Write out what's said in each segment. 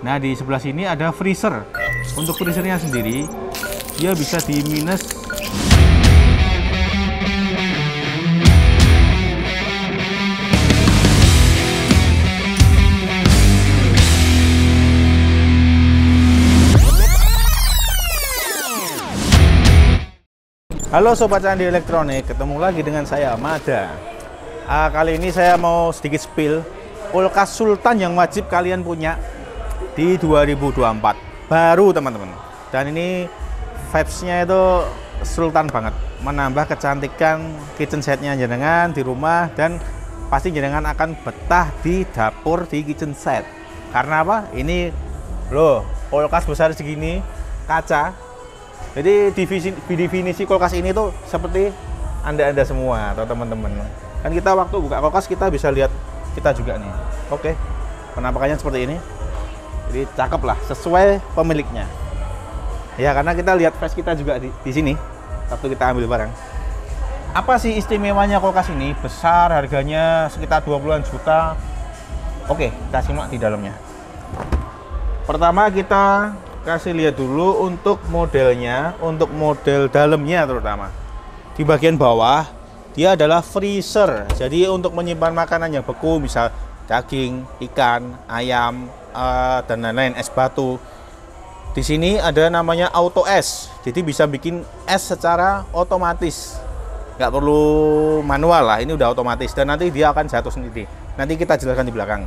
Nah, di sebelah sini ada freezer. Untuk freezernya sendiri, dia bisa di minus. Halo Sobat Candi Elektronik, ketemu lagi dengan saya, Mada. Kali ini saya mau sedikit spill kulkas Sultan yang wajib kalian punya di 2024. Baru teman-teman. Dan ini vibes-nya itu Sultan banget. Menambah kecantikan kitchen set-nya jenengan di rumah. Dan pasti jenengan akan betah di dapur di kitchen set. Karena apa? Ini loh, kulkas besar segini, kaca. Jadi definisi kulkas ini tuh seperti Anda semua atau teman-teman. Kan kita waktu buka kulkas kita bisa lihat kita juga nih. Oke, penampakannya seperti ini. Jadi cakep lah, sesuai pemiliknya. Ya karena kita lihat face kita juga di sini waktu kita ambil barang. Apa sih istimewanya kulkas ini? Besar, harganya sekitar 20-an juta. Oke, kita simak di dalamnya. Pertama kita kasih lihat dulu untuk modelnya, untuk model dalamnya terutama. Di bagian bawah dia adalah freezer. Jadi untuk menyimpan makanan yang beku, misal daging, ikan, ayam, dan lain-lain, es batu. Di sini ada namanya auto es. Jadi bisa bikin es secara otomatis. Nggak perlu manual lah, ini udah otomatis dan nanti dia akan jatuh sendiri. Nanti kita jelaskan di belakang.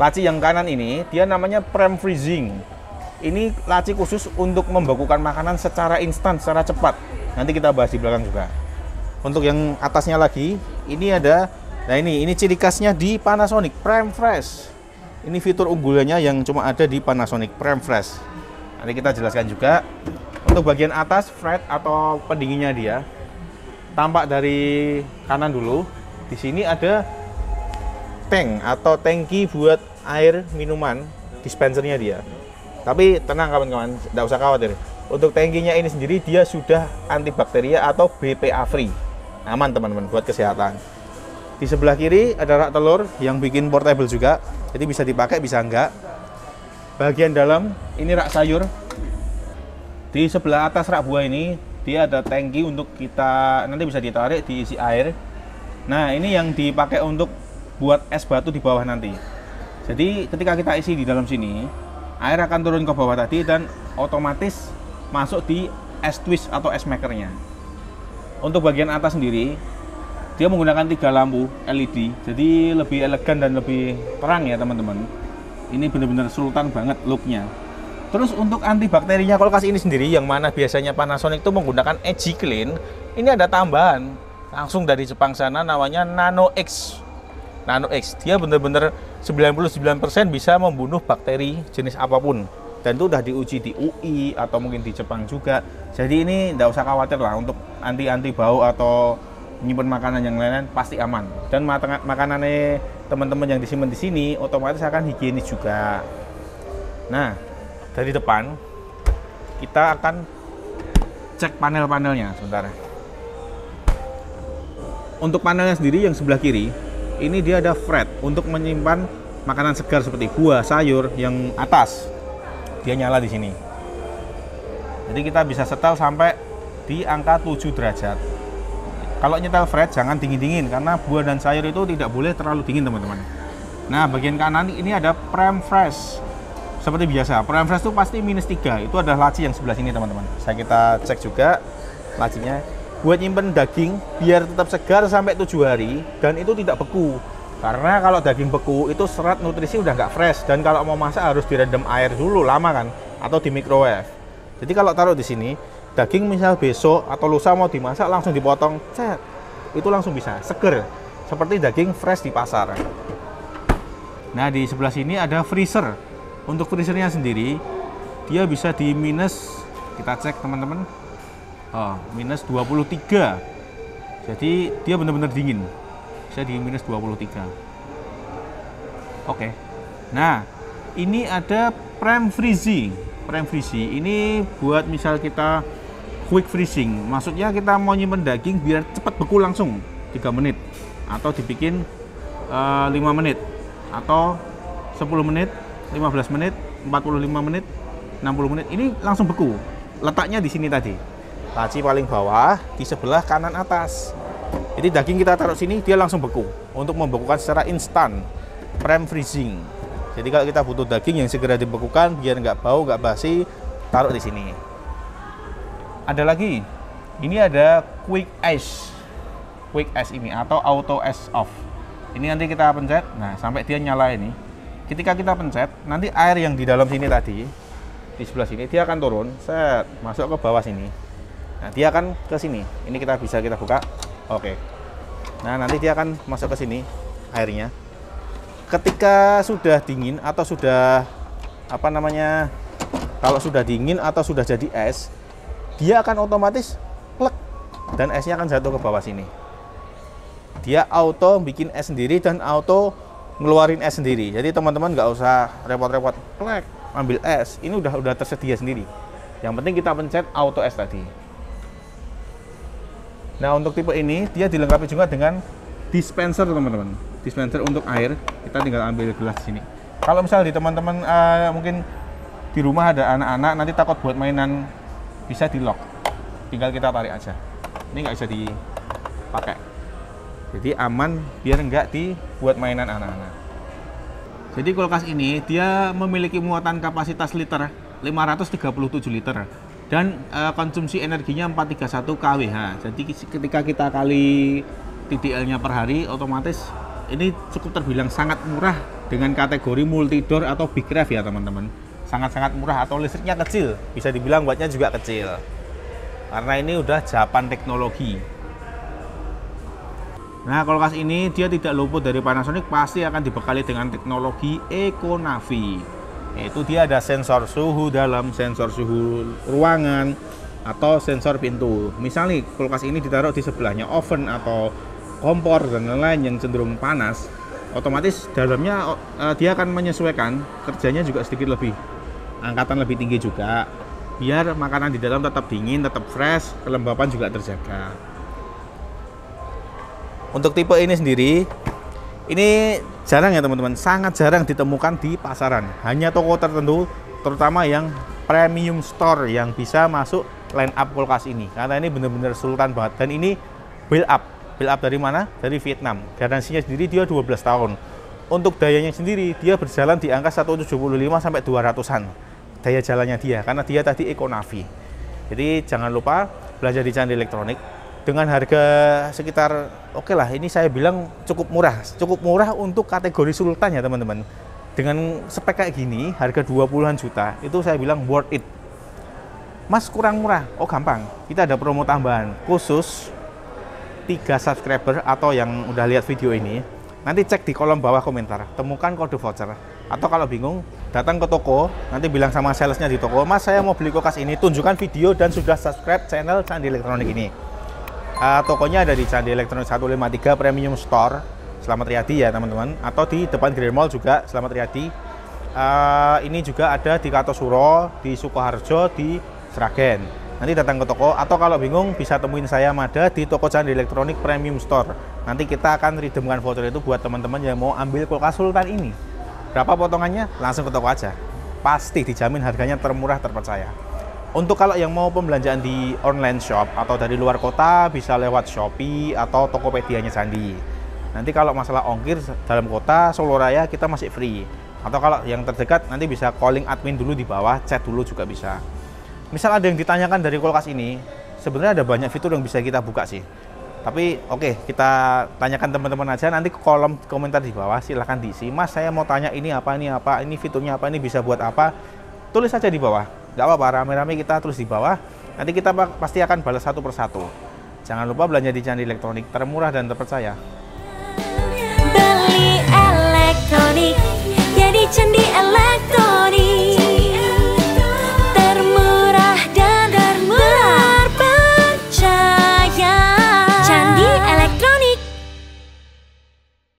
Laci yang kanan ini dia namanya prem freezing. Ini laci khusus untuk membekukan makanan secara instan, secara cepat. Nanti kita bahas di belakang juga. Untuk yang atasnya lagi, ini ada, nah ini ciri khasnya di Panasonic Prem Fresh. Ini fitur unggulannya yang cuma ada di Panasonic Prem Fresh. Nanti kita jelaskan juga. Untuk bagian atas fret atau pendinginnya dia, tampak dari kanan dulu. Di sini ada tank atau tangki buat air minuman, dispensernya dia. Tapi tenang kawan-kawan, tidak usah khawatir. Untuk tangkinya ini sendiri dia sudah antibakteria atau BPA free. Aman teman-teman buat kesehatan. Di sebelah kiri ada rak telur yang bikin portable juga. Jadi bisa dipakai bisa enggak. Bagian dalam ini rak sayur. Di sebelah atas rak buah ini dia ada tangki untuk kita nanti bisa ditarik diisi air. Nah, ini yang dipakai untuk buat es batu di bawah nanti. Jadi ketika kita isi di dalam sini, air akan turun ke bawah tadi dan otomatis masuk di es twist atau es makernya. Untuk bagian atas sendiri dia menggunakan 3 lampu LED, jadi lebih elegan dan lebih terang ya teman-teman. Ini benar-benar Sultan banget looknya. Terus untuk antibakterinya kulkas ini sendiri, yang mana biasanya Panasonic itu menggunakan Edge Clean, ini ada tambahan langsung dari Jepang sana namanya Nano X. Nano X, dia benar-benar 99% bisa membunuh bakteri jenis apapun. Dan itu udah diuji di UI atau mungkin di Jepang juga. Jadi ini nggak usah khawatir lah untuk anti bau atau menyimpan makanan yang lain-lain pasti aman. Dan makanannya teman-teman yang disimpan di sini otomatis akan higienis juga. Nah, dari depan kita akan cek panel-panelnya sebentar. Untuk panelnya sendiri yang sebelah kiri, ini dia ada fret untuk menyimpan makanan segar seperti buah, sayur. Yang atas dia nyala di sini. Jadi kita bisa setel sampai di angka 7 derajat. Kalau nyetel fret jangan dingin-dingin karena buah dan sayur itu tidak boleh terlalu dingin teman-teman. Nah, bagian kanan ini ada Prem Fresh. Seperti biasa, Prem Fresh itu pasti -3. Itu adalah laci yang sebelah sini teman-teman. Kita cek juga lacinya. Buat nyimpen daging biar tetap segar sampai 7 hari dan itu tidak beku. Karena kalau daging beku itu serat nutrisi udah nggak fresh, dan kalau mau masak harus direndam air dulu lama kan, atau di microwave. Jadi kalau taruh di sini, daging misal besok atau lusa mau dimasak langsung dipotong, cet, itu langsung bisa seger seperti daging fresh di pasar. Nah, di sebelah sini ada freezer. Untuk freezernya sendiri dia bisa di minus, kita cek teman-teman. Minus 23. Jadi dia benar-benar dingin. Bisa di minus 23. Oke. Nah, ini ada Prem Freezing. Prem Freezing ini buat misal kita quick freezing. Maksudnya kita mau nyimpen daging biar cepat beku langsung 3 menit atau dibikin 5 menit atau 10 menit 15 menit, 45 menit, 60 menit. Ini langsung beku. Letaknya di sini tadi. Laci paling bawah di sebelah kanan atas. Jadi daging kita taruh sini, dia langsung beku. Untuk membekukan secara instan, prem freezing. Jadi kalau kita butuh daging yang segera dibekukan biar nggak bau, nggak basi, taruh di sini. Ada lagi, ini ada quick ice ini atau auto ice off. Ini nanti kita pencet, nah sampai dia nyala ini. Ketika kita pencet, nanti air yang di dalam sini tadi, di sebelah sini dia akan turun, set, masuk ke bawah sini. Nah dia akan ke sini. Ini kita buka. Oke. Nah nanti dia akan masuk ke sini airnya. Ketika sudah dingin atau sudah kalau sudah dingin atau sudah jadi es, dia akan otomatis plek dan esnya akan jatuh ke bawah sini. Dia auto bikin es sendiri dan auto ngeluarin es sendiri. Jadi teman-teman nggak usah repot-repot plek ambil es. Ini udah tersedia sendiri. Yang penting kita pencet auto es tadi. Nah untuk tipe ini dia dilengkapi juga dengan dispenser teman-teman. Dispenser untuk air. Kita tinggal ambil gelas di sini. Kalau misalnya di teman-teman mungkin di rumah ada anak-anak nanti takut buat mainan, bisa di lock. Tinggal kita tarik aja. Ini nggak bisa dipakai. Jadi aman biar nggak dibuat mainan anak-anak. Jadi kulkas ini dia memiliki muatan kapasitas liter 537 liter dan konsumsi energinya 431 kWh. Jadi ketika kita kali TDL-nya per hari, otomatis ini cukup terbilang sangat murah dengan kategori multidor atau big ref ya teman-teman. Sangat-sangat murah atau listriknya kecil, bisa dibilang wattnya juga kecil. Karena ini udah Japan teknologi. Nah, kulkas ini dia tidak luput dari Panasonic, pasti akan dibekali dengan teknologi Econavi. Yaitu dia ada sensor suhu dalam, sensor suhu ruangan, atau sensor pintu. Misalnya kulkas ini ditaruh di sebelahnya oven atau kompor dan lain-lain yang cenderung panas, otomatis dalamnya dia akan menyesuaikan, kerjanya juga sedikit lebih angkatan lebih tinggi juga, biar makanan di dalam tetap dingin, tetap fresh, kelembapan juga terjaga. Untuk tipe ini sendiri, ini jarang ya teman-teman, sangat jarang ditemukan di pasaran. Hanya toko tertentu, terutama yang premium store yang bisa masuk line up kulkas ini. Karena ini benar-benar sultan banget. Dan ini build up. Build up dari mana? Dari Vietnam. Garansinya sendiri dia 12 tahun. Untuk dayanya sendiri, dia berjalan di angka 175 sampai 200-an. Daya jalannya dia, karena dia tadi Econavi. Jadi jangan lupa belanja di Candi Elektronik. Dengan harga sekitar oke lah, ini saya bilang cukup murah untuk kategori sultan ya teman-teman. Dengan spek kayak gini, harga 20-an juta, itu saya bilang worth it. Mas kurang murah, oh gampang, kita ada promo tambahan khusus 3 subscriber atau yang udah lihat video ini, nanti cek di kolom bawah komentar, temukan kode voucher. Atau kalau bingung, datang ke toko, nanti bilang sama salesnya di toko, Mas saya mau beli kulkas ini, tunjukkan video dan sudah subscribe channel Candi Elektronik ini. Tokonya ada di Candi Elektronik 153 Premium Store, Slamet Riyadi ya teman-teman, atau di depan Grand Mall juga Slamet Riyadi. Ini juga ada di Kartosuro, di Sukoharjo, di Sragen. Nanti datang ke toko, atau kalau bingung bisa temuin saya Mada di toko Candi Elektronik Premium Store. Nanti kita akan redeemkan voucher itu buat teman-teman yang mau ambil kulkas sultan ini. Berapa potongannya? Langsung ke toko aja. Pasti dijamin harganya termurah, terpercaya. Untuk kalau yang mau pembelanjaan di online shop atau dari luar kota, bisa lewat Shopee atau Tokopedia-nya Candi. Nanti kalau masalah ongkir dalam kota Solo Raya kita masih free. Atau kalau yang terdekat nanti bisa calling admin dulu di bawah, chat dulu juga bisa. Misal ada yang ditanyakan dari kulkas ini, sebenarnya ada banyak fitur yang bisa kita buka sih. Tapi oke, kita tanyakan teman-teman aja, nanti ke kolom komentar di bawah silahkan diisi. Mas saya mau tanya ini apa, ini fiturnya apa, ini bisa buat apa. Tulis saja di bawah. Nggak apa-apa, rame-rame kita tulis di bawah. Nanti kita pasti akan balas satu persatu. Jangan lupa belanja di Candi Elektronik, termurah dan terpercaya. Beli elektronik, jadi Candi Elektronik.